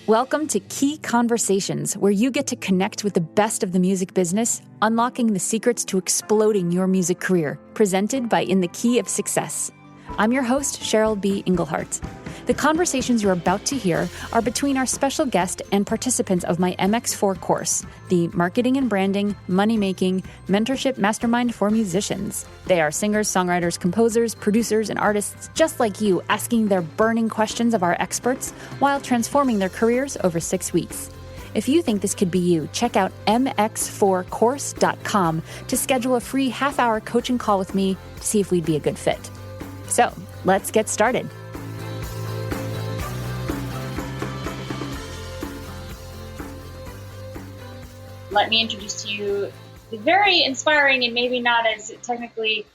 Welcome to Key Conversations, where you get to connect with the best of the music business, unlocking the secrets to exploding your music career, presented by In the Key of Success. I'm your host, Cheryl B. Engelhardt. The conversations you're about to hear are between our special guest and participants of my MX4 course, the Marketing and Branding, Money-Making, Mentorship Mastermind for Musicians. They are singers, songwriters, composers, producers, and artists just like you, asking their burning questions of our experts while transforming their careers over 6 weeks. If you think this could be you, check out mx4course.com to schedule a free half-hour coaching call with me to see if we'd be a good fit. So, let's get started. Let me introduce to you the very inspiring and maybe not as technically,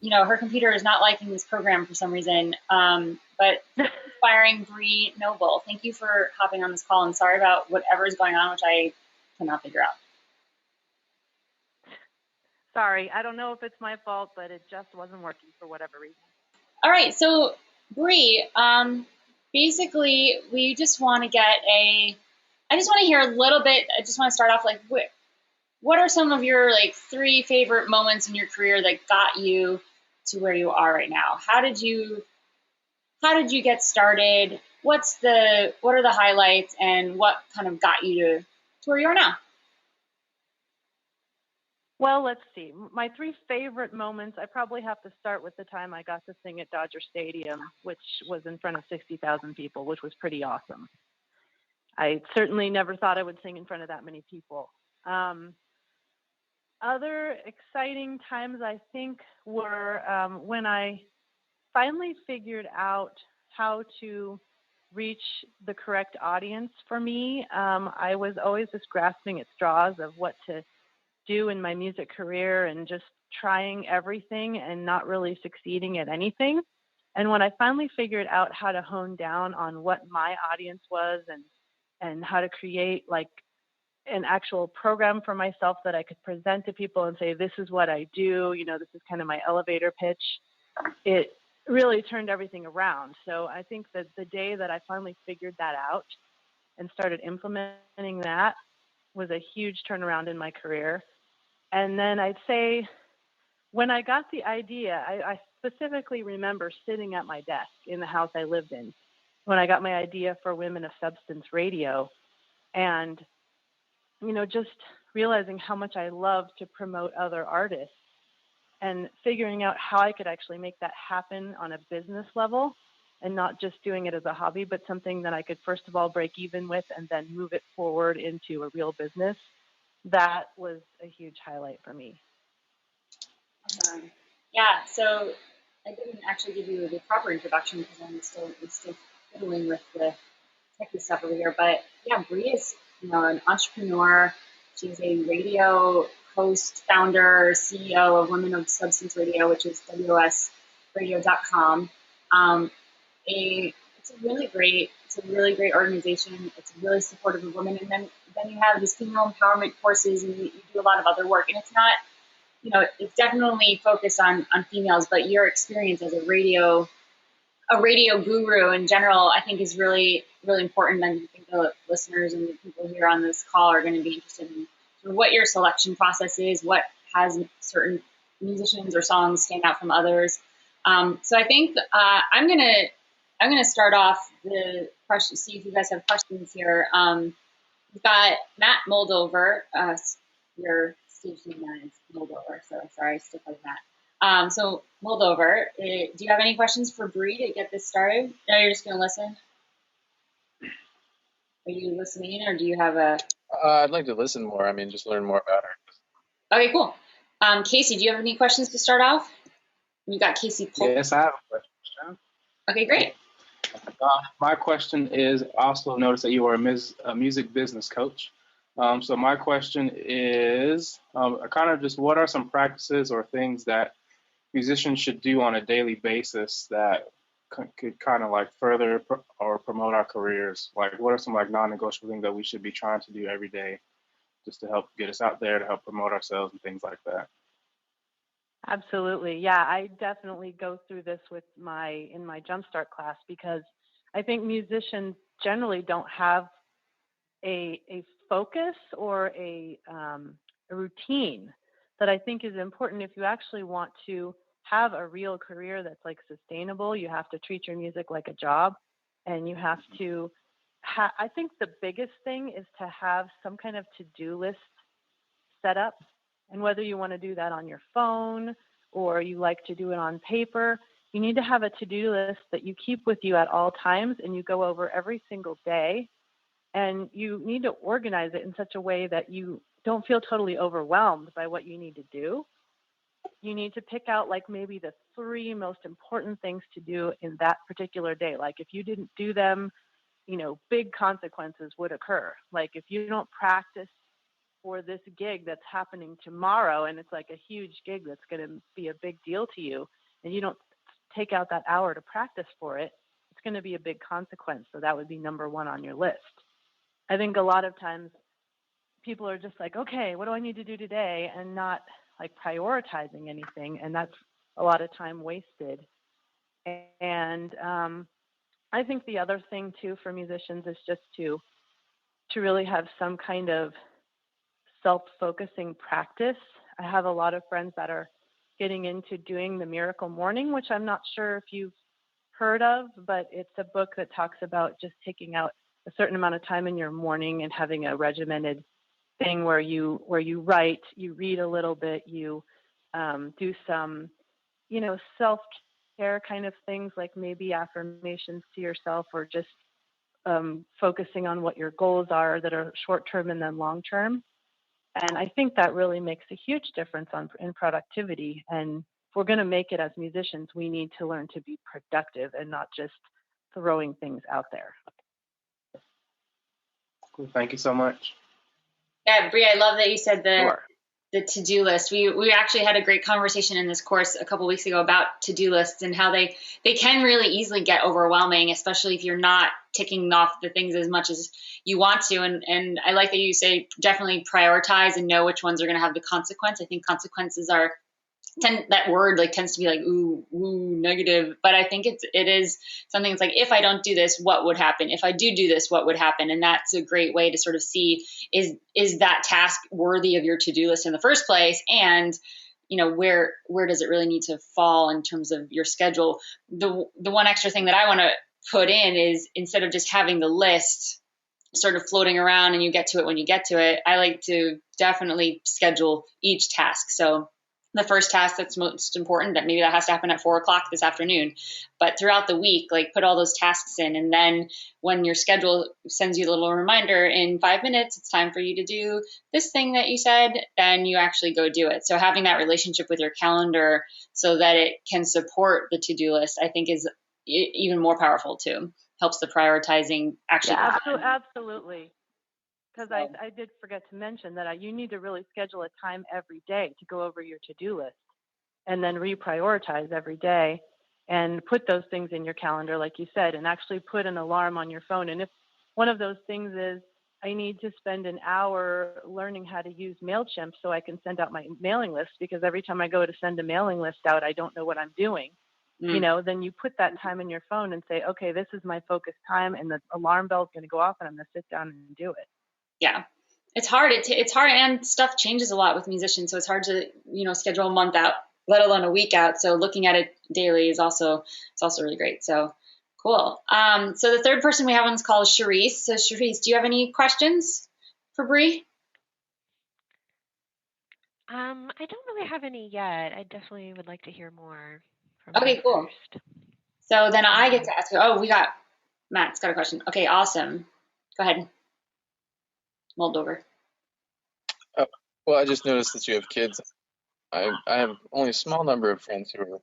her computer is not liking this program for some reason, but inspiring Bree Noble. Thank you for hopping on this call, and sorry about whatever is going on, which I cannot figure out. Sorry, I don't know if it's my fault, but it just wasn't working for whatever reason. All right, so Bree, basically we just want to I just want to hear a little bit. I just want to start off what are some of your 3 favorite moments in your career that got you to where you are right now? How did you get started? What are the highlights, and what kind of got you to where you are now? Well, let's see. My 3 favorite moments, I probably have to start with the time I got to sing at Dodger Stadium, which was in front of 60,000 people, which was pretty awesome. I certainly never thought I would sing in front of that many people. Other exciting times, I think, were when I finally figured out how to reach the correct audience for me. I was always just grasping at straws of what to do in my music career and just trying everything and not really succeeding at anything. And when I finally figured out how to hone down on what my audience was and how to create an actual program for myself that I could present to people and say, this is what I do, this is kind of my elevator pitch, it really turned everything around. So I think that the day that I finally figured that out and started implementing that was a huge turnaround in my career. And then I'd say when I got the idea, I specifically remember sitting at my desk in the house I lived in when I got my idea for Women of Substance Radio, and just realizing how much I love to promote other artists and figuring out how I could actually make that happen on a business level and not just doing it as a hobby, but something that I could first of all break even with and then move it forward into a real business. That was a huge highlight for me. Yeah, so I didn't actually give you the proper introduction because I'm still fiddling with the techie stuff over here. But yeah, Bree is an entrepreneur. She's a radio host, founder, CEO of Women of Substance Radio, which is wsradio.com. It's a really great organization. It's really supportive of women. And then you have these female empowerment courses, and you do a lot of other work. And it's not, it's definitely focused on females, but your experience as a radio guru in general, I think is really, really important. And I think the listeners and the people here on this call are going to be interested in sort of what your selection process is, what has certain musicians or songs stand out from others. So I think I'm gonna start off the question. See if you guys have questions here. We've got Matt Moldover. Your stage name is Moldover, so sorry, stick with that. So Moldover, do you have any questions for Bree to get this started? No, you're just gonna listen. Are you listening, or do you have a? I'd like to listen more. Just learn more about her. Okay, cool. Casey, do you have any questions to start off? You got Casey Polk. Yes, I have a question. Okay, great. My question is, I also noticed that you are a music business coach. So my question is, kind of just what are some practices or things that musicians should do on a daily basis that could kind of further or promote our careers? What are some non-negotiable things that we should be trying to do every day just to help get us out there, to help promote ourselves and things like that? Absolutely. Yeah, I definitely go through this in my Jumpstart class, because I think musicians generally don't have a focus or a routine that I think is important if you actually want to have a real career that's like sustainable. You have to treat your music like a job, and you have to I think the biggest thing is to have some kind of to-do list set up, and whether you want to do that on your phone or you like to do it on paper, you need to have a to-do list that you keep with you at all times, and you go over every single day, and you need to organize it in such a way that you don't feel totally overwhelmed by what you need to do. You need to pick out like maybe the 3 most important things to do in that particular day. Like if you didn't do them, big consequences would occur. Like if you don't practice for this gig that's happening tomorrow, and it's like a huge gig that's going to be a big deal to you, and you don't take out that hour to practice for it, it's going to be a big consequence. So that would be number 1 on your list. I think a lot of times people are just like, okay, what do I need to do today? And not like prioritizing anything. And that's a lot of time wasted. And I think the other thing too for musicians is just to really have some kind of self-focusing practice. I have a lot of friends that are getting into doing the Miracle Morning, which I'm not sure if you've heard of, but it's a book that talks about just taking out a certain amount of time in your morning and having a regimented thing where you write, you read a little bit, you do some, self-care kind of things, like maybe affirmations to yourself, or just focusing on what your goals are that are short-term and then long-term. And I think that really makes a huge difference in productivity. And if we're going to make it as musicians, we need to learn to be productive and not just throwing things out there. Cool. Thank you so much. Yeah, Bree, I love that you said Sure. the to-do list. We actually had a great conversation in this course a couple weeks ago about to-do lists and how they can really easily get overwhelming, especially if you're not ticking off the things as much as you want to. And I like that you say definitely prioritize and know which ones are going to have the consequence. I think consequences that word like tends to be like ooh negative, but I think it is something that's like, if I don't do this, what would happen? If I do this, what would happen? And that's a great way to sort of see is that task worthy of your to-do list in the first place, and where does it really need to fall in terms of your schedule. The one extra thing that I want to put in is, instead of just having the list sort of floating around and you get to it when you get to it, I like to definitely schedule each task. So the first task that's most important, that maybe that has to happen at 4:00 this afternoon, but throughout the week, like put all those tasks in. And then when your schedule sends you a little reminder in 5 minutes, it's time for you to do this thing that you said, then you actually go do it. So having that relationship with your calendar so that it can support the to-do list, I think is even more powerful too. Helps the prioritizing actually. Yeah, absolutely. Because I did forget to mention that you need to really schedule a time every day to go over your to-do list, and then reprioritize every day and put those things in your calendar, like you said, and actually put an alarm on your phone. And if one of those things is, I need to spend an hour learning how to use MailChimp so I can send out my mailing list, because every time I go to send a mailing list out, I don't know what I'm doing. Then you put that time in your phone and say, okay, this is my focus time, and the alarm bell is going to go off, and I'm going to sit down and do it. Yeah, it's hard. It's hard, and stuff changes a lot with musicians, so it's hard to schedule a month out, let alone a week out. So looking at it daily is also really great. So cool. So the third person we have on this call is Cherise. So Cherise, do you have any questions for Bree? I don't really have any yet. I definitely would like to hear more from Okay, you cool. first. So then I get to ask. Oh, we got Matt's got a question. Okay, awesome. Go ahead. Moldova. Well, I just noticed that you have kids. I have only a small number of friends who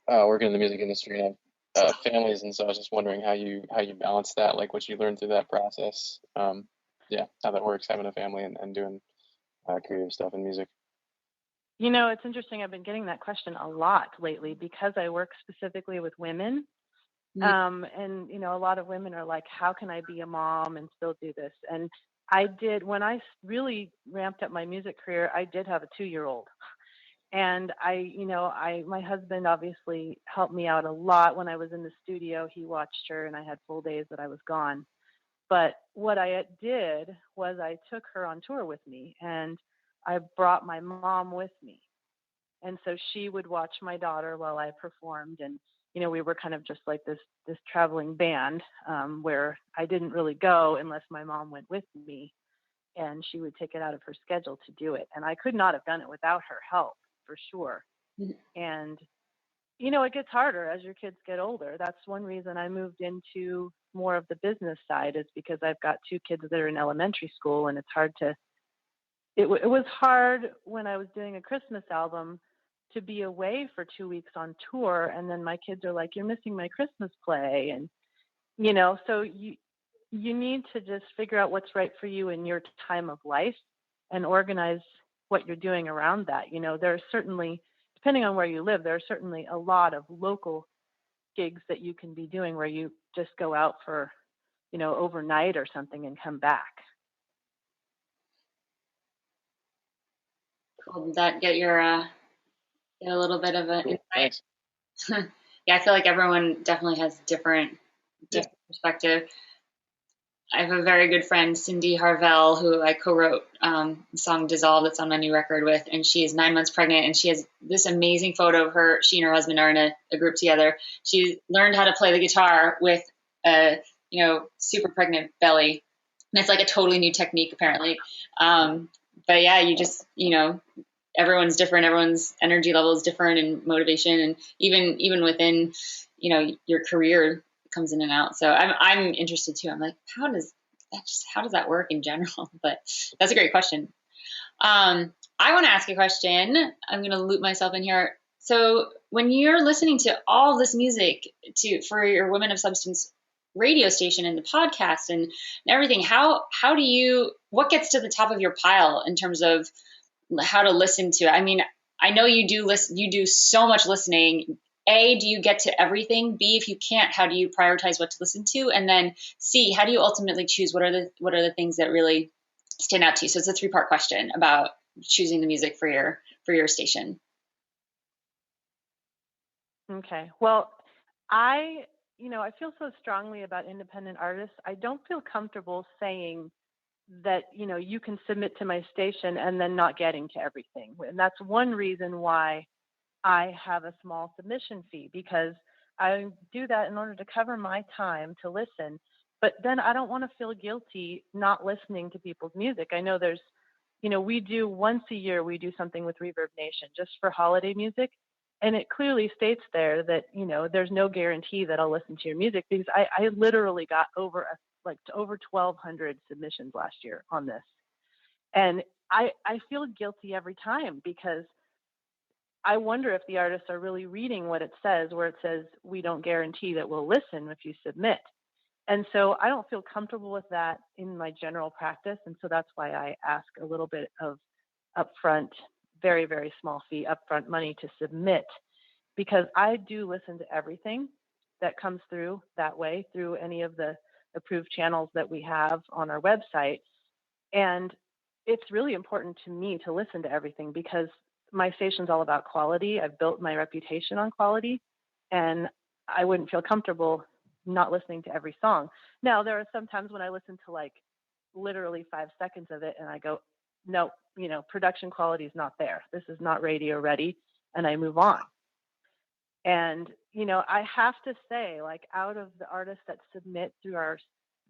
are working in the music industry and have families, and so I was just wondering how you balance that, like what you learned through that process. How that works, having a family and doing creative stuff in music. It's interesting. I've been getting that question a lot lately because I work specifically with women. And, a lot of women are like, how can I be a mom and still do this? And when I really ramped up my music career, I did have a 2-year-old. And my husband obviously helped me out a lot when I was in the studio. He watched her, and I had full days that I was gone. But what I did was I took her on tour with me, and I brought my mom with me. And so she would watch my daughter while I performed. And, we were kind of just like this traveling band, where I didn't really go unless my mom went with me, and she would take it out of her schedule to do it. And I could not have done it without her help, for sure. And, it gets harder as your kids get older. That's one reason I moved into more of the business side, is because I've got 2 kids that are in elementary school, and it's hard to, it was hard when I was doing a Christmas album to be away for 2 weeks on tour. And then my kids are like, you're missing my Christmas play. And, so you need to just figure out what's right for you in your time of life and organize what you're doing around that. There are certainly, depending on where you live, there are certainly a lot of local gigs that you can be doing where you just go out for, overnight or something and come back. Cool. Did that get get a little bit of an insight? Thanks. Yeah, I feel like everyone definitely has different perspective. I have a very good friend, Cindy Harvell, who I co-wrote the song Dissolve that's on my new record with, and she is 9 months pregnant, and she has this amazing photo of her. She and her husband are in a group together. She learned how to play the guitar with a, super pregnant belly. And it's like a totally new technique, apparently. But yeah, you just, everyone's different. Everyone's energy level is different, and motivation, and even within, your career comes in and out. So I'm interested too. I'm like, how does that work in general? But that's a great question. I want to ask a question. I'm going to loop myself in here. So when you're listening to all this music for your Women of Substance radio station and the podcast and everything, what gets to the top of your pile in terms of how to listen to it? I mean, I know you do so much listening. A, do you get to everything? B, if you can't, how do you prioritize what to listen to? And then C, how do you ultimately choose what are the things that really stand out to you? So it's a 3-part question about choosing the music for your station. Okay. Well, I feel so strongly about independent artists. I don't feel comfortable saying that, you can submit to my station and then not getting to everything. And that's one reason why I have a small submission fee, because I do that in order to cover my time to listen. But then I don't want to feel guilty not listening to people's music. I know there's, we do once a year, we do something with Reverb Nation just for holiday music. And it clearly states there that, there's no guarantee that I'll listen to your music, because I literally got over 1,200 submissions last year on this. And I feel guilty every time, because I wonder if the artists are really reading what it says, where it says, we don't guarantee that we'll listen if you submit. And so I don't feel comfortable with that in my general practice. And so that's why I ask a little bit of upfront, very, very small fee, upfront money to submit, because I do listen to everything that comes through that way, through any of the approved channels that we have on our website. And it's really important to me to listen to everything, because my station's all about quality. I've built my reputation on quality, and I wouldn't feel comfortable not listening to every song. Now, there are some times when I listen to like literally 5 seconds of it and I go, no, production quality is not there. This is not radio ready. And I move on. And, I have to say, like, out of the artists that submit through our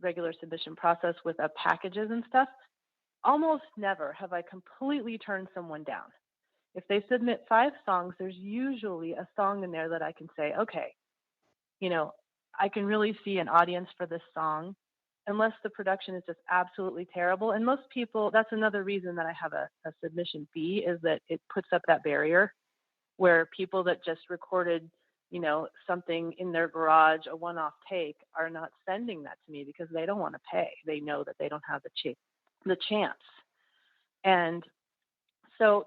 regular submission process with packages and stuff, almost never have I completely turned someone down. If they submit 5 songs, there's usually a song in there that I can say, okay, I can really see an audience for this song, unless the production is just absolutely terrible. And most people, that's another reason that I have a submission fee, is that it puts up that barrier where people that just recorded, something in their garage, a one-off take, are not sending that to me because they don't want to pay. They know that they don't have the chance. And so,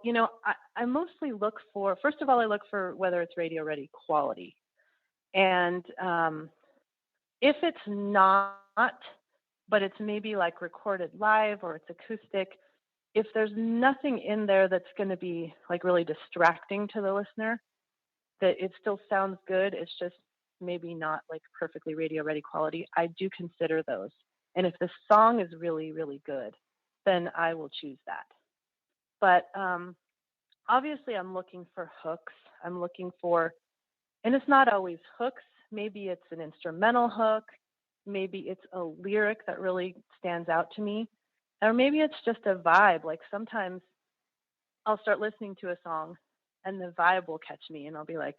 I mostly look for, first of all, I look for whether it's radio ready quality. And if it's not, but it's maybe like recorded live or it's acoustic, if there's nothing in there that's going to be like really distracting to the listener, that it still sounds good, it's just maybe not like perfectly radio ready quality, I do consider those. And if the song is really, really good, then I will choose that. But obviously I'm looking for hooks. I'm looking for, and it's not always hooks. Maybe it's an instrumental hook. Maybe it's a lyric that really stands out to me. Or maybe it's just a vibe. Like sometimes I'll start listening to a song and the vibe will catch me and I'll be like,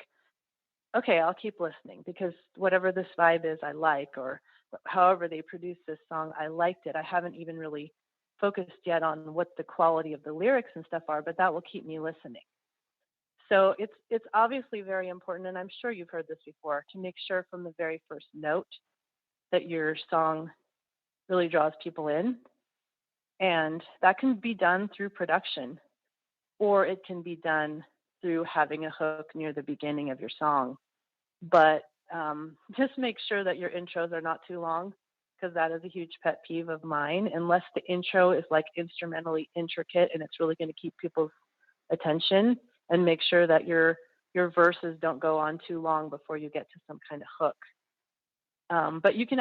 okay, I'll keep listening because whatever this vibe is, I like, or however they produced this song, I liked it. I haven't even really focused yet on what the quality of the lyrics and stuff are, but that will keep me listening. So it's obviously very important, and I'm sure you've heard this before, to make sure from the very first note that your song really draws people in. And that can be done through production, or it can be done through having a hook near the beginning of your song. But just make sure that your intros are not too long, because that is a huge pet peeve of mine. Unless the intro is like instrumentally intricate and it's really going to keep people's attention, and make sure that your verses don't go on too long before you get to some kind of hook. But you can,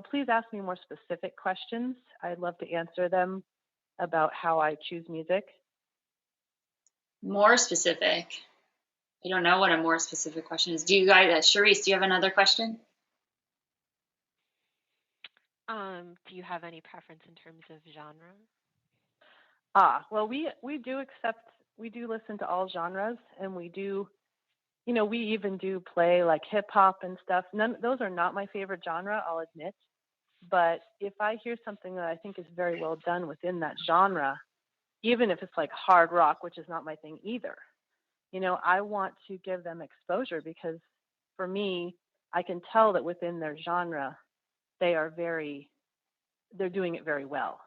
please ask me more specific questions. I'd love to answer them about how I choose music. More specific. I don't know what a more specific question is. Do you guys, Charisse, do you have another question? Do you have any preference in terms of genre? Well, we do listen to all genres, and we do, we even do play like hip hop and stuff. Those are not my favorite genre, I'll admit. But if I hear something that I think is very well done within that genre, even if it's like hard rock, which is not my thing either, I want to give them exposure, because for me, I can tell that within their genre, they're doing it very well.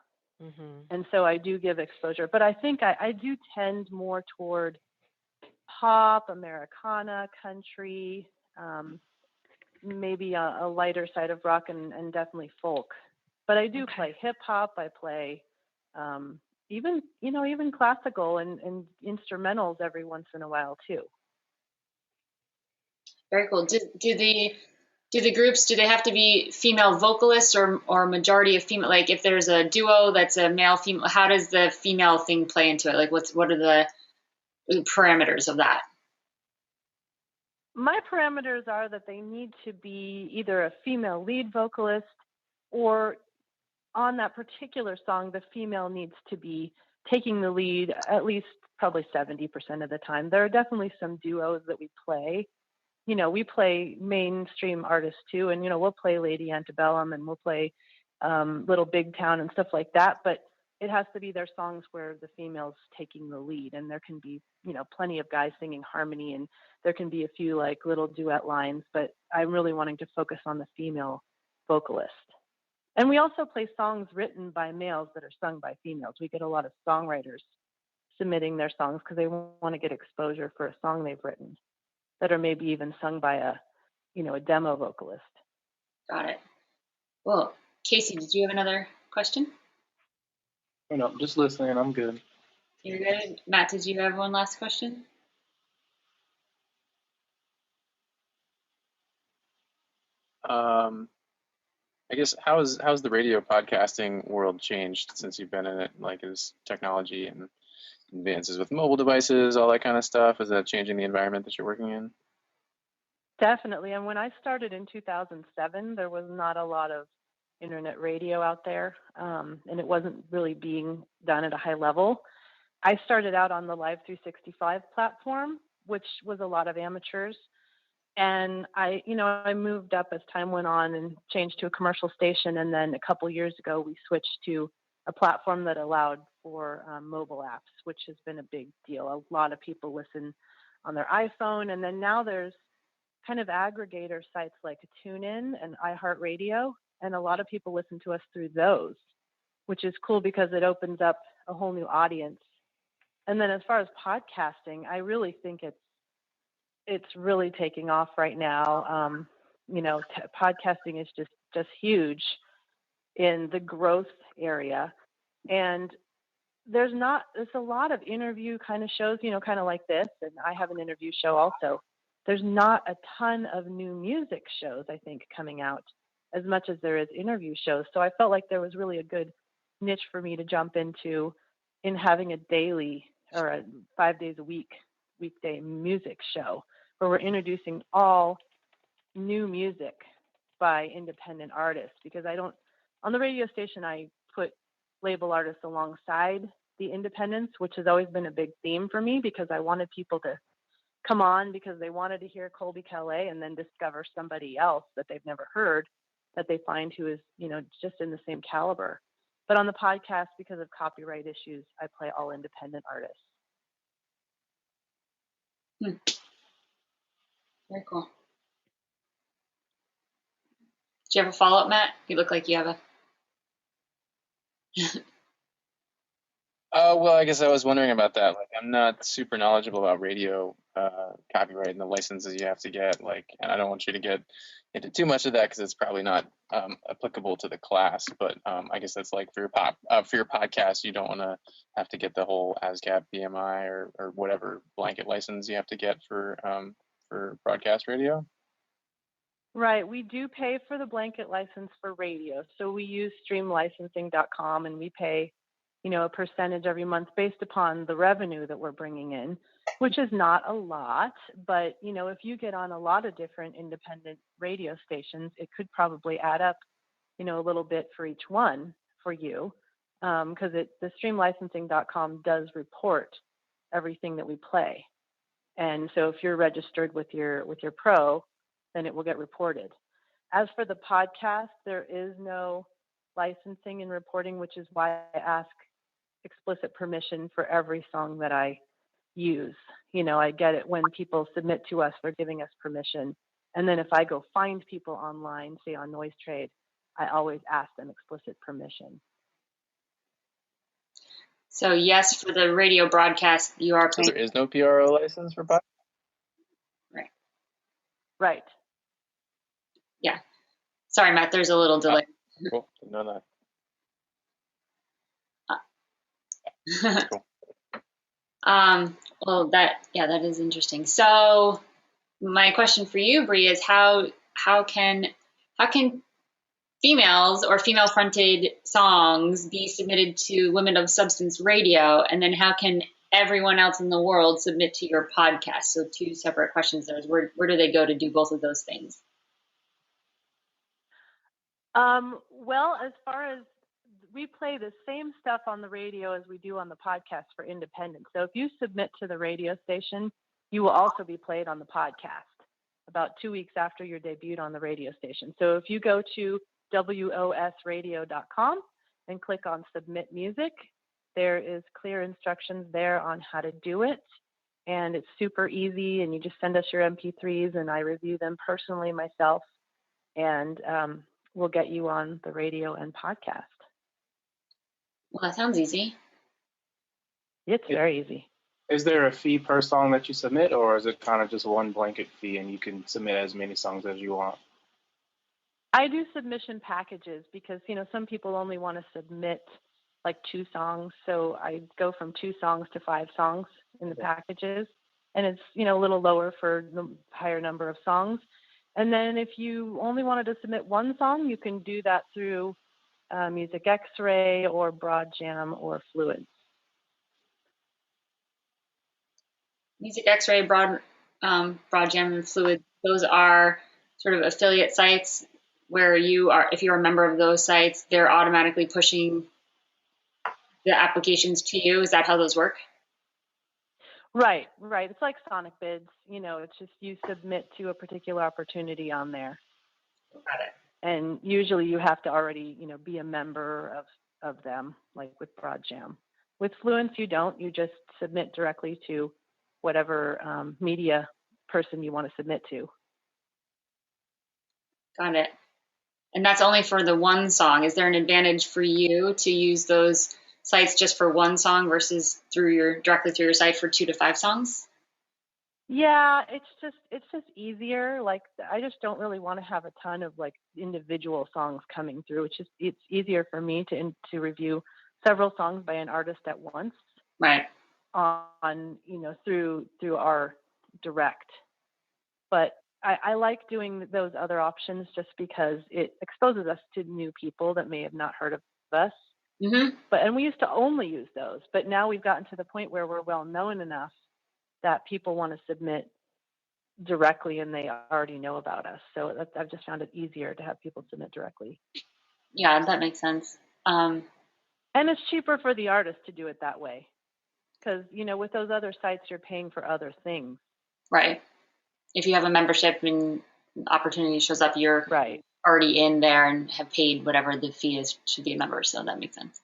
Mm-hmm. And so I do give exposure, but I think I do tend more toward pop, Americana, country, maybe a lighter side of rock, and definitely folk. But I do play hip hop. I play even classical and instrumentals every once in a while too. Very cool. Do the groups, do they have to be female vocalists or majority of female? Like if there's a duo that's a male female, how does the female thing play into it? Like what are the parameters of that? My parameters are that they need to be either a female lead vocalist, or on that particular song, the female needs to be taking the lead at least probably 70% of the time. There are definitely some duos that we play. We play mainstream artists too, and we'll play Lady Antebellum, and we'll play Little Big Town and stuff like that. But it has to be their songs where the female's taking the lead, and there can be plenty of guys singing harmony, and there can be a few like little duet lines. But I'm really wanting to focus on the female vocalist. And we also play songs written by males that are sung by females. We get a lot of songwriters submitting their songs because they want to get exposure for a song they've written, that are maybe even sung by a demo vocalist. Got it. Well, Casey, did you have another question? Oh, no, just listening. I'm good. You're good. Matt, did you have one last question? I guess how's the radio podcasting world changed since you've been in it? Like, is technology and advances with mobile devices, all that kind of stuff, is that changing the environment that you're working in? Definitely. And when I started in 2007, there was not a lot of internet radio out there, and it wasn't really being done at a high level. I started out on the Live 365 platform, which was a lot of amateurs. And I moved up as time went on and changed to a commercial station. And then a couple years ago, we switched to a platform that allowed for mobile apps, which has been a big deal. A lot of people listen on their iPhone. And then now there's kind of aggregator sites like TuneIn and iHeartRadio. And a lot of people listen to us through those, which is cool because it opens up a whole new audience. And then as far as podcasting, I really think it's really taking off right now. Podcasting is just huge in the growth area. And there's a lot of interview kind of shows, kind of like this. And I have an interview show also. There's not a ton of new music shows, I think, coming out. as much as there is interview shows. So I felt like there was really a good niche for me to jump into in having a daily or a 5 days a week, weekday music show where we're introducing all new music by independent artists, because on the radio station, I put label artists alongside the independents, which has always been a big theme for me, because I wanted people to come on because they wanted to hear Colby Calais and then discover somebody else that they've never heard that they find who is, just in the same caliber. But on the podcast, because of copyright issues, I play all independent artists. Very cool. Do you have a follow-up, Matt? You look like you have a... Well, I guess I was wondering about that. Like, I'm not super knowledgeable about radio copyright and the licenses you have to get. Like, and I don't want you to get into too much of that because it's probably not applicable to the class. But I guess that's like for your podcast, you don't want to have to get the whole ASCAP, BMI, or whatever blanket license you have to get for broadcast radio. Right. We do pay for the blanket license for radio. So we use streamlicensing.com, and we pay, a percentage every month based upon the revenue that we're bringing in, which is not a lot. But, if you get on a lot of different independent radio stations, it could probably add up, a little bit for each one for you, because the streamlicensing.com does report everything that we play. And so if you're registered with your pro, then it will get reported. As for the podcast, there is no licensing and reporting, which is why I ask explicit permission for every song that I use. I get it when people submit to us, they're giving us permission. And then if I go find people online, say on Noise Trade, I always ask them explicit permission. So yes, for the radio broadcast, you are paying. So there is no PRO license for podcast? Right. Yeah. Sorry, Matt, there's a little delay. Cool. Didn't know that. Cool. Well, that is interesting. So my question for you, Bree, is how can females or female-fronted songs be submitted to Women of Substance Radio, and then how can everyone else in the world submit to your podcast? So two separate questions there. Where do they go to do both of those things? Well, as far as we play the same stuff on the radio as we do on the podcast for independent. So if you submit to the radio station, you will also be played on the podcast about 2 weeks after you're debuted on the radio station. So if you go to wosradio.com and click on Submit Music, there is clear instructions there on how to do it. And it's super easy, and you just send us your MP3s, and I review them personally myself, and we'll get you on the radio and podcast. Well, that sounds easy. It's very easy. Is there a fee per song that you submit, or is it kind of just one blanket fee and you can submit as many songs as you want? I do submission packages because, some people only want to submit like 2 songs. So I go from 2 songs to 5 songs in the packages. And it's, a little lower for the higher number of songs. And then if you only wanted to submit 1 song, you can do that through Music X-Ray or Broad Jam or Fluence. Music X-Ray, Broad Jam, and Fluid, those are sort of affiliate sites where if you're a member of those sites, they're automatically pushing the applications to you. Is that how those work? Right. It's like Sonic Bids. It's just you submit to a particular opportunity on there. Got it. And usually you have to already, be a member of them, like with Broad Jam. With Fluence, you don't. You just submit directly to whatever media person you want to submit to. Got it. And that's only for the 1 song. Is there an advantage for you to use those sites just for 1 song versus directly through your site for 2 to 5 songs? Yeah, it's just easier. Like, I just don't really want to have a ton of like individual songs coming through. It's easier for me to review several songs by an artist at once. Right. On through our direct. But I like doing those other options just because it exposes us to new people that may have not heard of us. Mm-hmm. And we used to only use those, but now we've gotten to the point where we're well known enough that people want to submit directly and they already know about us. So I've just found it easier to have people submit directly. Yeah, that makes sense. And it's cheaper for the artist to do it that way. Because, with those other sites, you're paying for other things. Right. If you have a membership and opportunity shows up, you're right. already in there and have paid whatever the fee is to be a member. So that makes sense.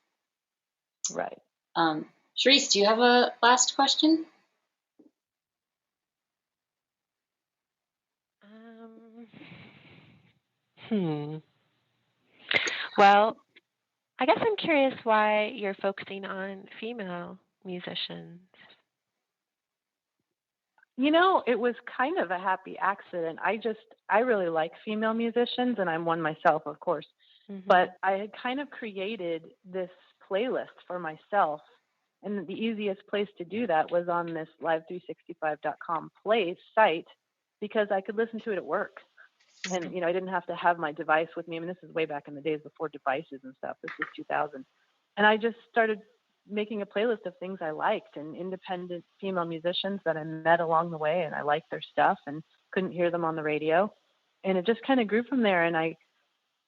Right. Sharice, do you have a last question? Well, I guess I'm curious why you're focusing on female musicians. It was kind of a happy accident. I really like female musicians, and I'm one myself, of course. Mm-hmm. But I had kind of created this playlist for myself, and the easiest place to do that was on this live365.com site, because I could listen to it at work. And, I didn't have to have my device with me. I mean, this is way back in the days before devices and stuff. This was 2000. And I just started making a playlist of things I liked and independent female musicians that I met along the way, and I liked their stuff and couldn't hear them on the radio. And it just kind of grew from there. And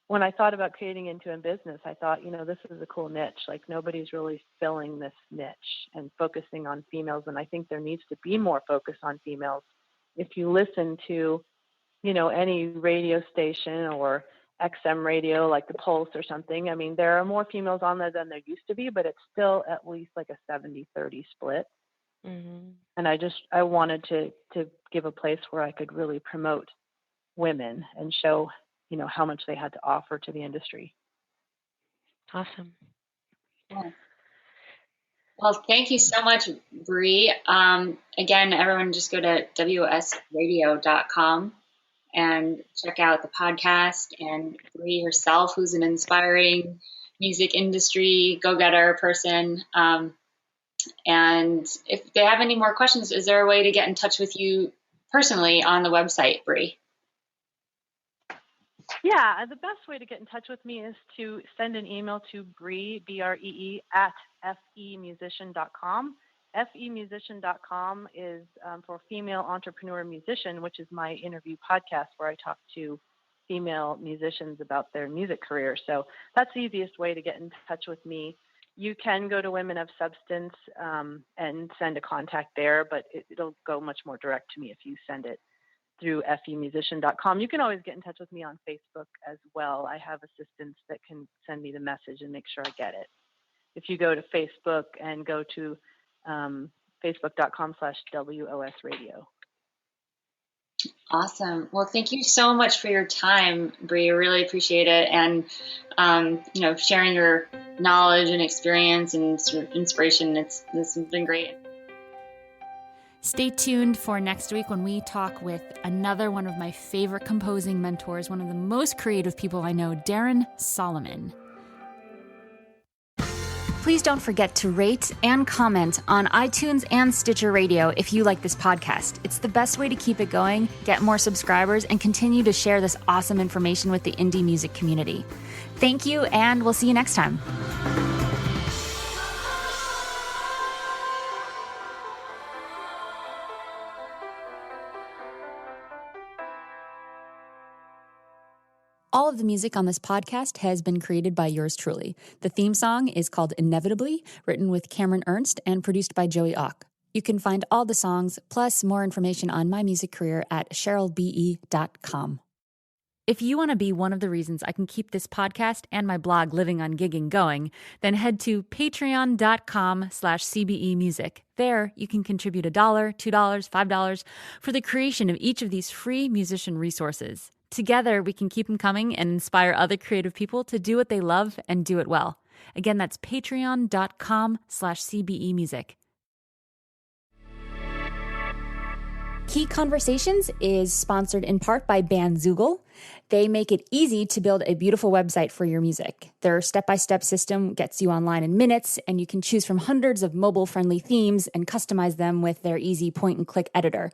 when I thought about creating into a business, I thought, this is a cool niche. Like, nobody's really filling this niche and focusing on females. And I think there needs to be more focus on females. If you listen to, any radio station or XM radio, like the Pulse or something, I mean, there are more females on there than there used to be, but it's still at least like a 70-30 split. Mm-hmm. And I wanted to give a place where I could really promote women and show, how much they had to offer to the industry. Awesome. Yeah. Well, thank you so much, Bree. Again, everyone just go to wsradio.com and check out the podcast, and Bree herself, who's an inspiring music industry go-getter person. And if they have any more questions, is there a way to get in touch with you personally on the website, Bree? Yeah, the best way to get in touch with me is to send an email to Bree, BREE, at femusician.com. femusician.com is for female entrepreneur musician, which is my interview podcast where I talk to female musicians about their music career. So that's the easiest way to get in touch with me. You can go to Women of Substance and send a contact there, but it'll go much more direct to me if you send it through femusician.com. You can always get in touch with me on Facebook as well. I have assistants that can send me the message and make sure I get it. If you go to Facebook and go to facebook.com/WOS radio. Awesome. Well, thank you so much for your time, Bree. I really appreciate it. And, sharing your knowledge and experience and sort of inspiration. This has been great. Stay tuned for next week when we talk with another one of my favorite composing mentors, one of the most creative people I know, Darren Solomon. Please don't forget to rate and comment on iTunes and Stitcher Radio if you like this podcast. It's the best way to keep it going, get more subscribers, and continue to share this awesome information with the indie music community. Thank you, and we'll see you next time. All of the music on this podcast has been created by yours truly. The theme song is called Inevitably, written with Cameron Ernst and produced by Joey Ock. You can find all the songs, plus more information on my music career at CherylBE.com. If you want to be one of the reasons I can keep this podcast and my blog Living on Gigging going, then head to patreon.com/CBEmusic. There, you can contribute $1, $2, $5 for the creation of each of these free musician resources. Together, we can keep them coming and inspire other creative people to do what they love and do it well. Again, that's patreon.com/CBEmusic. Key Conversations is sponsored in part by Bandzoogle. They make it easy to build a beautiful website for your music. Their step-by-step system gets you online in minutes, and you can choose from hundreds of mobile-friendly themes and customize them with their easy point-and-click editor.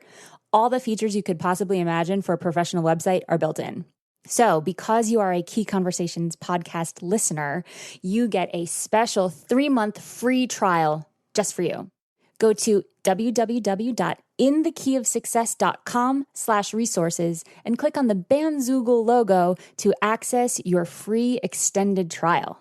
All the features you could possibly imagine for a professional website are built in. So, because you are a Key Conversations podcast listener, you get a special 3-month free trial just for you. Go to www.inthekeyofsuccess.com/resources and click on the Bandzoogle logo to access your free extended trial.